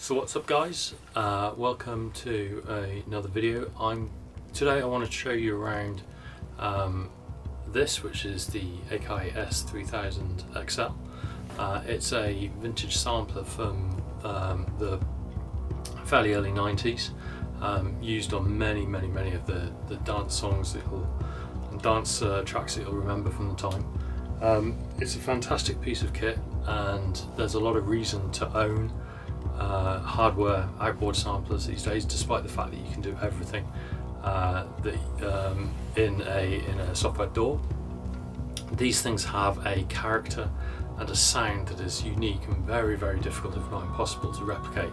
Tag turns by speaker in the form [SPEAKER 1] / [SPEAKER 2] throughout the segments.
[SPEAKER 1] So what's up guys, welcome to another video. Today I want to show you around this, which is the Akai S3000XL. It's a vintage sampler from the fairly early 90s, used on many of the dance songs dance tracks that you'll remember from the time. It's a fantastic piece of kit, and there's a lot of reason to own hardware outboard samplers these days, despite the fact that you can do everything in a software DAW. These things have a character and a sound that is unique and very difficult, if not impossible, to replicate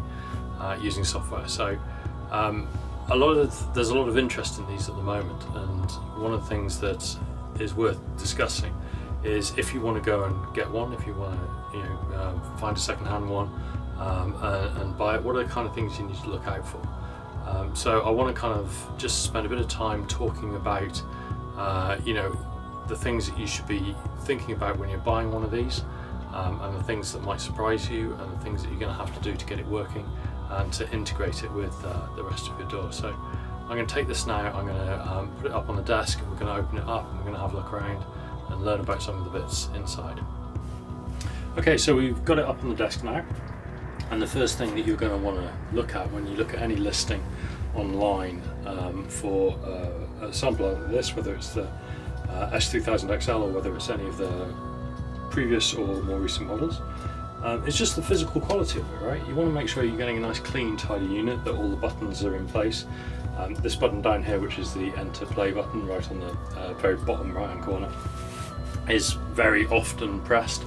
[SPEAKER 1] using software. So there's a lot of interest in these at the moment, and one of the things that is worth discussing is if you want to go and get one, if you want to find a second-hand one and buy it, what are the kind of things you need to look out for. So I want to kind of just spend a bit of time talking about the things that you should be thinking about when you're buying one of these, and the things that might surprise you, and the things that you're going to have to do to get it working and to integrate it with the rest of your DAW. So I'm going to take this now, I'm going to put it up on the desk, and we're going to open it up, and we're going to have a look around and learn about some of the bits inside. Okay, so we've got it up on the desk now, and the first thing that you're going to want to look at when you look at any listing online for a sampler like this, whether it's the S3000XL or whether it's any of the previous or more recent models, it's just the physical quality of it, right? You want to make sure you're getting a nice clean, tidy unit, that all the buttons are in place. This button down here, which is the enter play button right on the very bottom right hand corner, is very often pressed,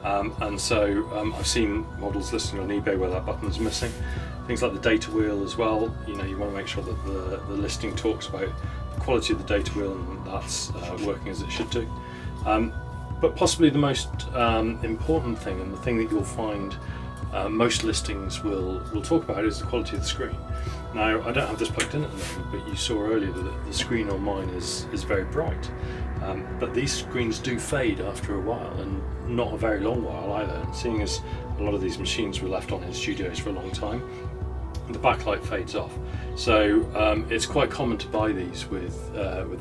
[SPEAKER 1] and so I've seen models listed on eBay where that button's missing. Things like the data wheel as well, you want to make sure that the listing talks about the quality of the data wheel and that's working as it should do. But possibly the most important thing, and the thing that you'll find most listings will talk about, is the quality of the screen. Now, I don't have this plugged in at the moment, but you saw earlier that the screen on mine is very bright. But these screens do fade after a while, and not a very long while either. And seeing as a lot of these machines were left on in studios for a long time, the backlight fades off. So it's quite common to buy these with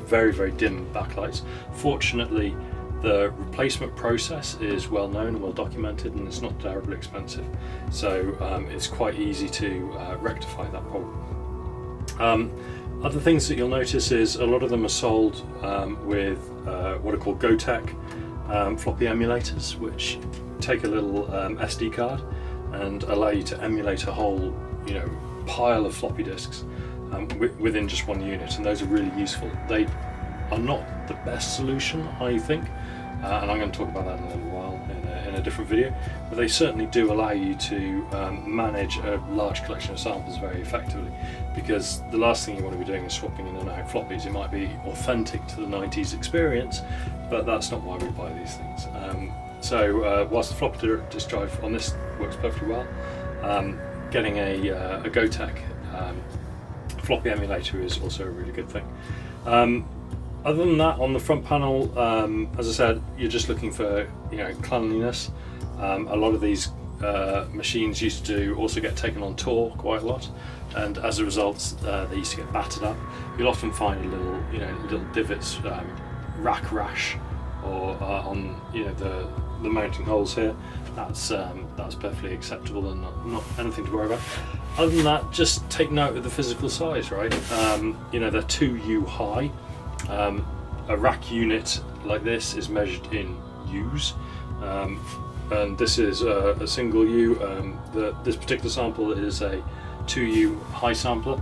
[SPEAKER 1] very dim backlights. Fortunately, the replacement process is well known and well documented, and it's not terribly expensive. So it's quite easy to rectify that problem. Other things that you'll notice is a lot of them are sold with what are called GoTech floppy emulators, which take a little SD card and allow you to emulate a whole pile of floppy disks within just one unit, and those are really useful. They are not the best solution, I think, and I'm going to talk about that in a little while in a different video, but they certainly do allow you to manage a large collection of samples very effectively, because the last thing you want to be doing is swapping in and out floppies. It might be authentic to the 90s experience, but that's not why we buy these things. So whilst the floppy disk drive on this works perfectly well, getting a GoTech floppy emulator is also a really good thing. Other than that, on the front panel, as I said, you're just looking for cleanliness. A lot of these machines used to also get taken on tour quite a lot, and as a result, they used to get battered up. You'll often find little divots, rack rash, or on the mounting holes here. That's perfectly acceptable and not anything to worry about. Other than that, just take note of the physical size, right? They're 2U high. A rack unit like this is measured in U's, and this is a single U. This particular sample is a 2U high sampler.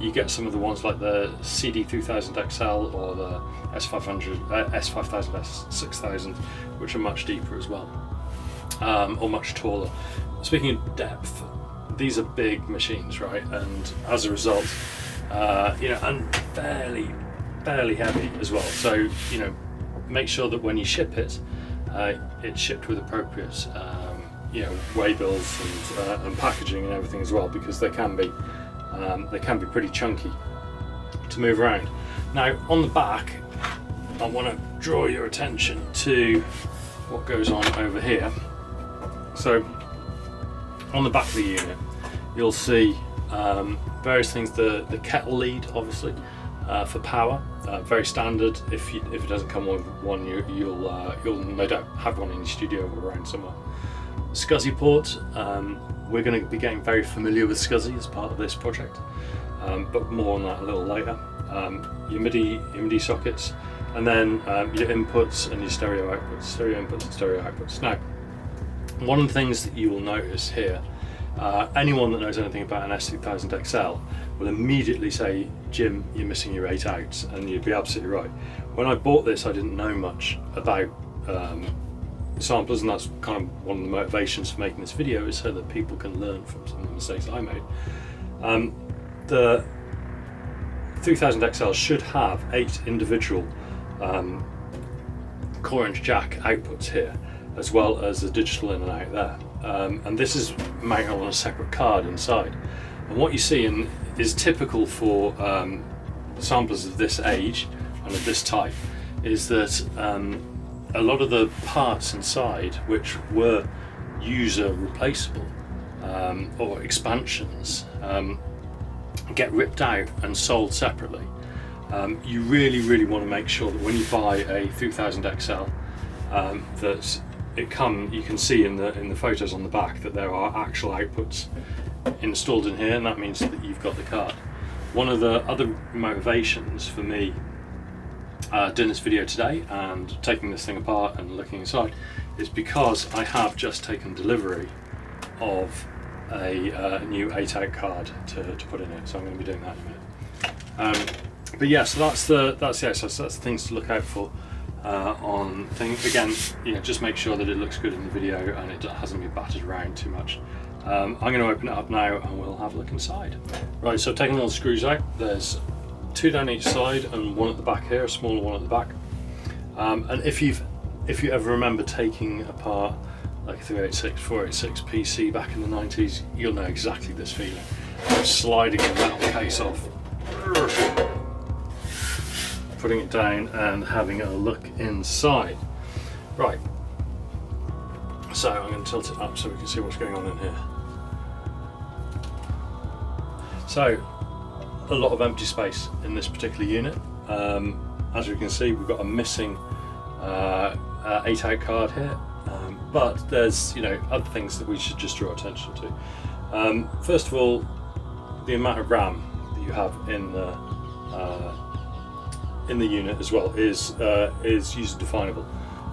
[SPEAKER 1] You get some of the ones like the CD3000XL or the S5000S6000, which are much deeper as well, or much taller. Speaking of depth, these are big machines, right? And as a result, and fairly heavy as well. So make sure that when you ship it, it's shipped with appropriate way bills and packaging and everything as well, because they can be pretty chunky to move around. Now on the back, I want to draw your attention to what goes on over here. So on the back of the unit, you'll see various things. The kettle lead, obviously, for power, very standard. If it doesn't come with one, you'll no doubt have one in your studio or around somewhere. SCSI port, we're going to be getting very familiar with SCSI as part of this project, but more on that a little later. Your MIDI sockets, and then your inputs and your stereo outputs, stereo inputs and stereo outputs. Now, one of the things that you will notice here, anyone that knows anything about an S3000XL will immediately say, Jim, you're missing your 8 outs, and you'd be absolutely right. When I bought this, I didn't know much about samplers, and that's kind of one of the motivations for making this video, is so that people can learn from some of the mistakes I made. The 3000XL should have 8 individual core and jack outputs here, as well as the digital in and out there. And this is mounted on a separate card inside. And what you see is typical for samplers of this age and of this type, is that a lot of the parts inside, which were user replaceable or expansions, get ripped out and sold separately. You really want to make sure that when you buy a 3000XL, that you can see in the photos on the back that there are actual outputs installed in here, and that means that you've got the card. One of the other motivations for me doing this video today and taking this thing apart and looking inside is because I have just taken delivery of a new 8-out card to put in it, so I'm going to be doing that in a minute. But yeah, so that's the things to look out for on things. Again, just make sure that it looks good in the video and it hasn't been battered around too much. I'm going to open it up now and we'll have a look inside. Right, so I've taken all the screws out. There's 2 down each side and one at the back here, a smaller one at the back. And if you ever remember taking apart like a 386, 486 PC back in the 90s, you'll know exactly this feeling. Sliding the metal case off, putting it down and having a look inside. Right, so I'm going to tilt it up so we can see what's going on in here. So, a lot of empty space in this particular unit. As we can see, we've got a missing 8-out card here, but there's other things that we should just draw attention to. First of all, the amount of RAM that you have in the unit as well is user definable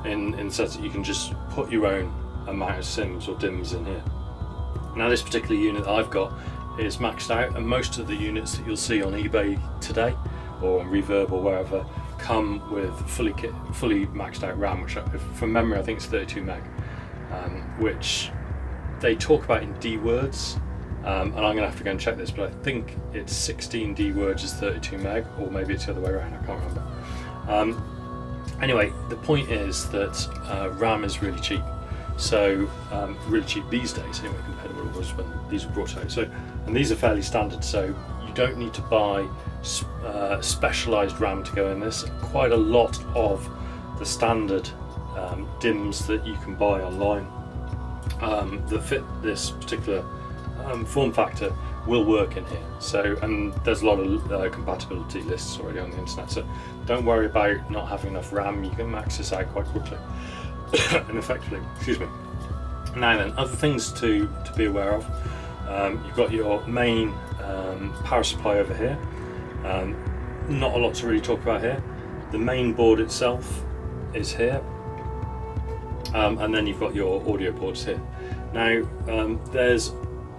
[SPEAKER 1] in the sense that you can just put your own amount of sims or DIMMs in here. Now, this particular unit that I've got is maxed out, and most of the units that you'll see on eBay today or on Reverb or wherever come with fully maxed out RAM, which from memory I think is 32 meg, which they talk about in D words, and I'm going to have to go and check this, but I think it's 16 D words is 32 meg, or maybe it's the other way around, I can't remember. Anyway, the point is that RAM is really cheap. So really cheap these days anyway, compared to what it was when these were brought out. So, and these are fairly standard, so you don't need to buy specialized RAM to go in this. Quite a lot of the standard DIMMs that you can buy online that fit this particular form factor will work in here. So, and there's a lot of compatibility lists already on the internet, so don't worry about not having enough RAM. You can max this out quite quickly and effectively. Excuse me. Now then, other things to be aware of. You've got your main power supply over here. Not a lot to really talk about here. The main board itself is here, and then you've got your audio ports here. Now, there's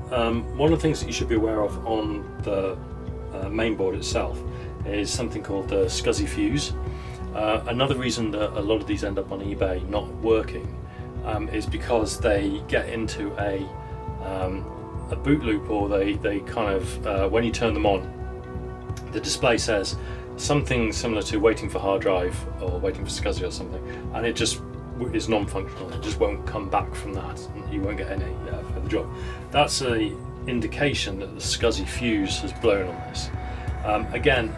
[SPEAKER 1] one of the things that you should be aware of on the main board itself is something called the SCSI fuse. Another reason that a lot of these end up on eBay not working is because they get into a boot loop, or they kind of, when you turn them on, the display says something similar to waiting for hard drive or waiting for SCSI or something, and it just is non-functional. It just won't come back from that, and you won't get any further job. That's an indication that the SCSI fuse has blown on this. Again,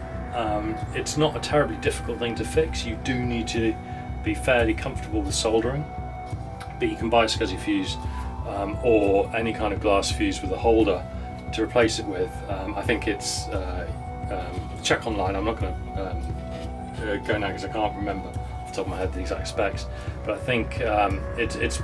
[SPEAKER 1] it's not a terribly difficult thing to fix. You do need to be fairly comfortable with soldering, but you can buy a SCSI fuse or any kind of glass fuse with a holder to replace it with. I think it's check online. I'm not going to go now because I can't remember off the top of my head the exact specs, but I think it's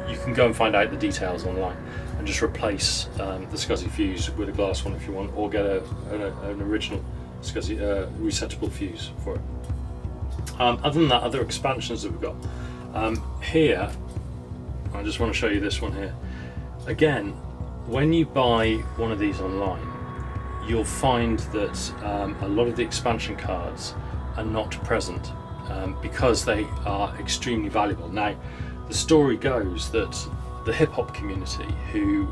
[SPEAKER 1] you can go and find out the details online and just replace the SCSI fuse with a glass one if you want, or get an original SCSI resettable fuse for it. Other than that, other expansions that we've got here, I just want to show you this one here. Again, when you buy one of these online, you'll find that a lot of the expansion cards are not present because they are extremely valuable. Now, the story goes that the hip-hop community who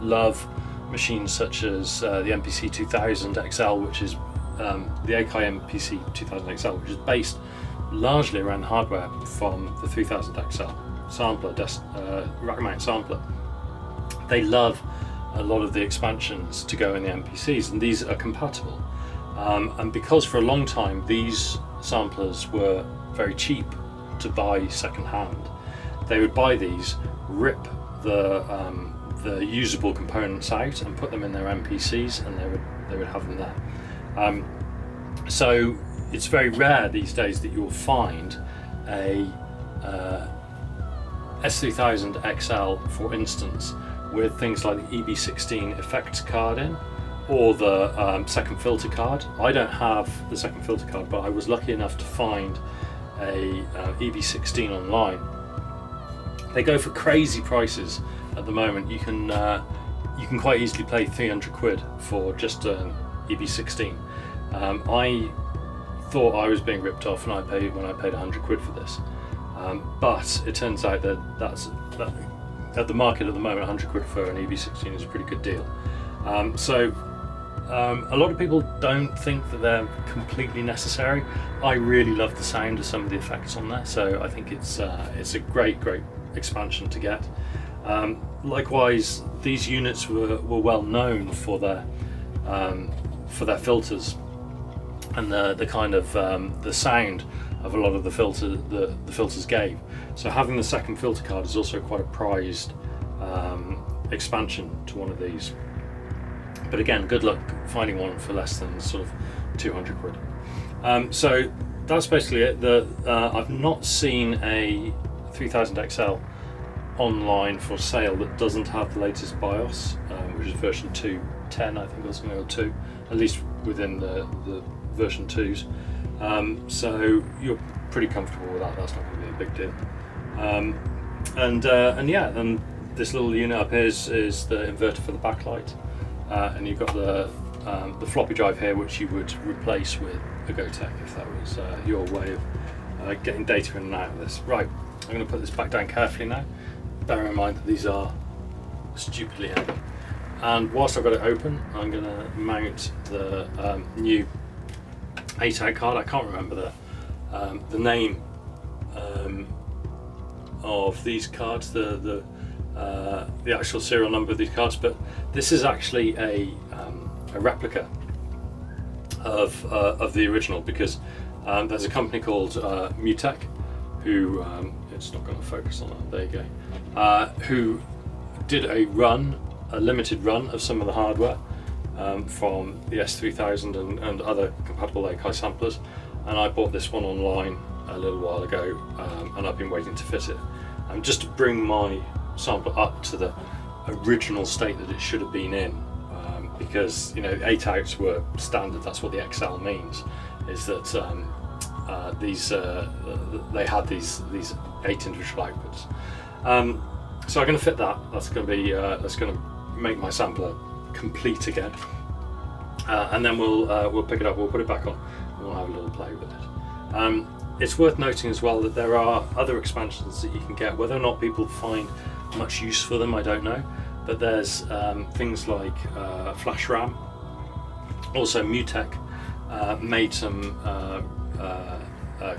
[SPEAKER 1] love machines such as the MPC 2000XL, which is the Akai MPC 2000XL, which is based largely around the hardware from the 3000XL sampler, rack mount sampler. They love a lot of the expansions to go in the MPCs, and these are compatible. And because for a long time these samplers were very cheap to buy second hand, they would buy these, rip the usable components out and put them in their MPCs, and they would have them there. So it's very rare these days that you'll find a S3000XL, for instance, with things like the EB16 effects card in, or the second filter card. I don't have the second filter card, but I was lucky enough to find a EB16 online. They go for crazy prices at the moment. You can quite easily pay 300 quid for just an EB16. I thought I was being ripped off when I paid 100 quid for this, but it turns out that at the market at the moment, 100 quid for an EB16 is a pretty good deal. A lot of people don't think that they're completely necessary. I really love the sound of some of the effects on there, so I think it's a great expansion to get. Likewise, these units were well known for their filters and the kind of the sound of a lot of the filters gave. So having the second filter card is also quite a prized expansion to one of these. But again, good luck finding one for less than sort of 200 quid. So that's basically it. I've not seen a 3000XL online for sale that doesn't have the latest BIOS, which is version 2.10, I think, or something, or 2, at least within the version 2s. So you're pretty comfortable with that. That's not going to be a big deal. And yeah, and this little unit up here is the inverter for the backlight, and you've got the floppy drive here, which you would replace with a Gotek if that was your way of getting data in and out of this. Right, I'm going to put this back down carefully now. Bear in mind that these are stupidly heavy. And whilst I've got it open, I'm going to mount the new 8-out card. I can't remember the name of these cards, the actual serial number of these cards, but this is actually a replica of the original, because there's a company called Mutech, who it's not going to focus on that. There you go. Who did a limited run of some of the hardware from the S3000 and other compatible Akai samplers, and I bought this one online a little while ago, and I've been waiting to fit it, just to bring my sampler up to the original state that it should have been in, because 8 outs were standard. That's what the XL means, is that they had these 8 individual outputs. So I'm going to fit that. That's going to make my sampler complete again, and then we'll pick it up. We'll put it back on, and we'll have a little play with it. It's worth noting as well that there are other expansions that you can get. Whether or not people find much use for them, I don't know. But there's things like flash RAM. Also, Mutech made some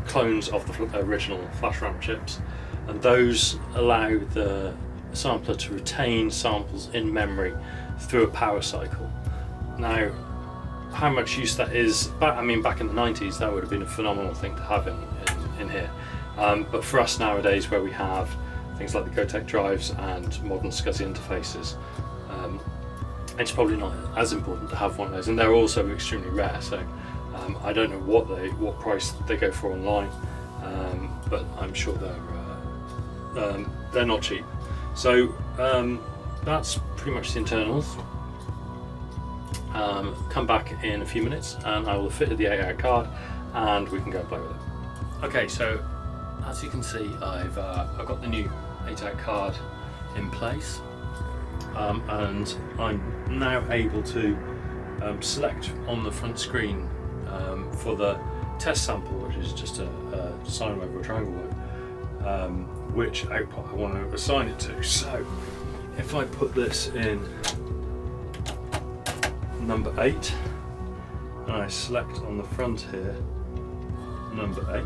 [SPEAKER 1] clones of the original flash RAM chips, and those allow the sampler to retain samples in memory through a power cycle. Now, how much use that is, back in the 90s, that would have been a phenomenal thing to have in here. But for us nowadays, where we have things like the Gotek drives and modern SCSI interfaces, it's probably not as important to have one of those, and they're also extremely rare. So I don't know what price they go for online, but I'm sure they're not cheap. So that's pretty much the internals. Come back in a few minutes and I will have fitted the 8-out card and we can go and play with it. Okay, so as you can see, I've got the new 8-out card in place, and I'm now able to select on the front screen for the test sample, which is just a sine wave or triangle wave, which output I want to assign it to. So if I put this in number 8 and I select on the front here number 8,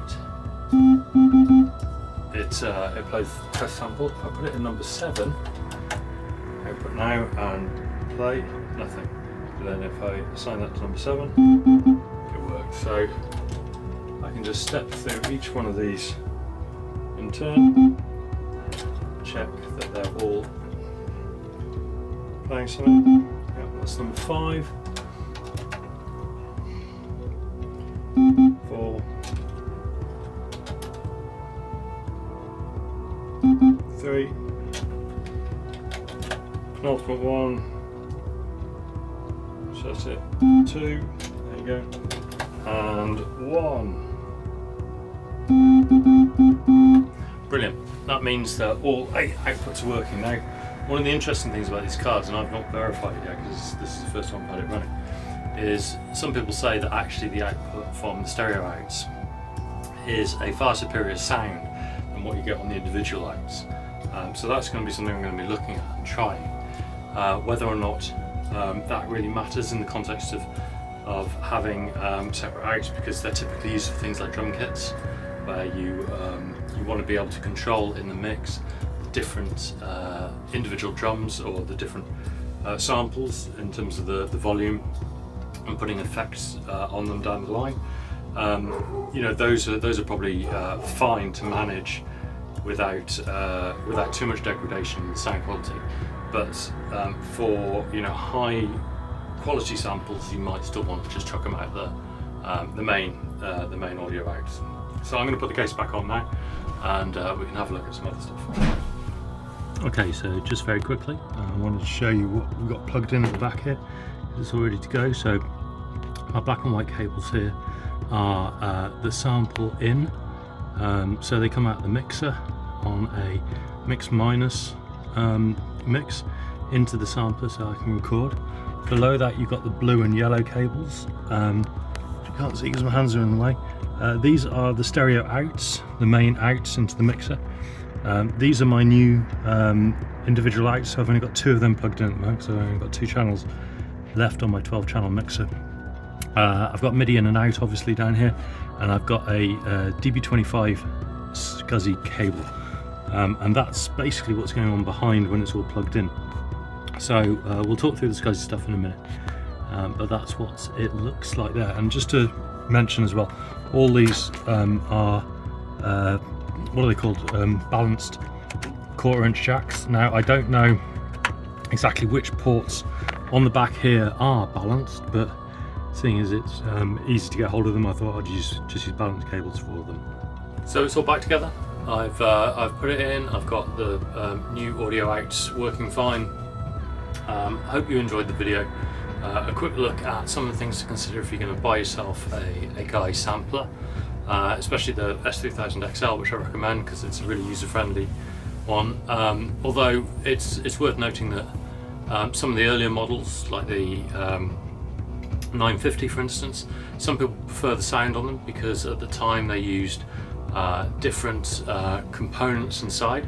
[SPEAKER 1] it plays the test sample. If I put it in number 7, output now and play, nothing. But then if I assign that to number 7, it works. So I can just step through each one of these in turn, check that they're all playing something. Yep, that's number 5, 4, 3, penultimate one, so that's it, 2, there you go, and 1. Brilliant. That means that all 8 outputs are working now. One of the interesting things about these cards, and I've not verified it yet because this is the first time I've had it running, is some people say that actually the output from the stereo outs is a far superior sound than what you get on the individual outs. So that's going to be something I'm going to be looking at and trying. Whether or not that really matters in the context of having separate outs, because they're typically used for things like drum kits, where you want to be able to control in the mix the different individual drums or the different samples in terms of the volume and putting effects on them down the line. You know, those are probably fine to manage without too much degradation in the sound quality. But for high quality samples, you might still want to just chuck them out the main audio out. So I'm going to put the case back on now, and we can have a look at some other stuff. Okay, so just very quickly, I wanted to show you what we've got plugged in at the back here. It's all ready to go. So our black and white cables here are the sample in, so they come out of the mixer on a mix minus mix into the sampler, so I can record. Below that you've got the blue and yellow cables, which you can't see because my hands are in the way. These are the stereo outs, the main outs into the mixer. These are my new individual outs, so I've only got 2 of them plugged in at the moment, so I've only got 2 channels left on my 12-channel mixer. I've got MIDI in and out obviously down here, and I've got a DB25 SCSI cable, and that's basically what's going on behind when it's all plugged in. So we'll talk through the SCSI stuff in a minute, but that's what it looks like there. And just to mention as well, all these are what are they called? Balanced 1/4-inch jacks. Now I don't know exactly which ports on the back here are balanced, but seeing as it's easy to get hold of them, I thought I'd just use balanced cables for them. So it's all back together. I've put it in. I've got the new audio outs working fine. Hope you enjoyed the video. A quick look at some of the things to consider if you're going to buy yourself a Akai sampler, especially the S3000XL, which I recommend because it's a really user-friendly one. Although it's worth noting that some of the earlier models, like the 950 for instance, some people prefer the sound on them because at the time they used different components inside.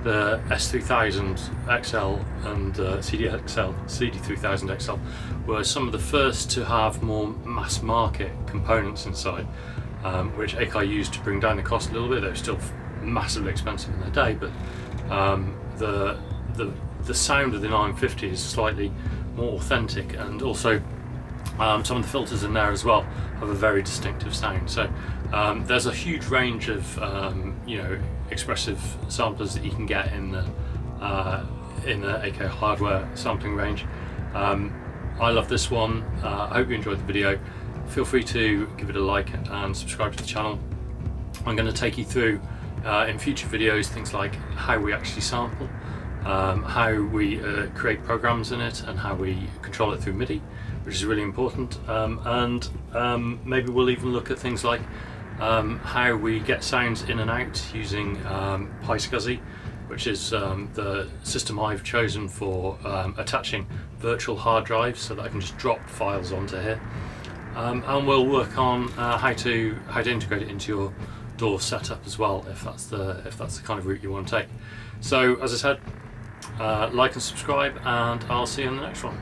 [SPEAKER 1] The S3000XL and CD3000XL were some of the first to have more mass market components inside, which Akai used to bring down the cost a little bit. They were still massively expensive in their day, but the sound of the 950 is slightly more authentic, and also some of the filters in there as well have a very distinctive sound. So there's a huge range of expressive samplers that you can get in the Akai hardware sampling range. I love this one. I hope you enjoyed the video. Feel free to give it a like and subscribe to the channel. I'm going to take you through in future videos things like how we actually sample, how we create programs in it, and how we control it through MIDI, which is really important, and maybe we'll even look at things like how we get sounds in and out using PySCSI, which is the system I've chosen for attaching virtual hard drives so that I can just drop files onto here. And we'll work on how to integrate it into your DAW setup as well, if that's the kind of route you want to take. So as I said, like and subscribe, and I'll see you in the next one.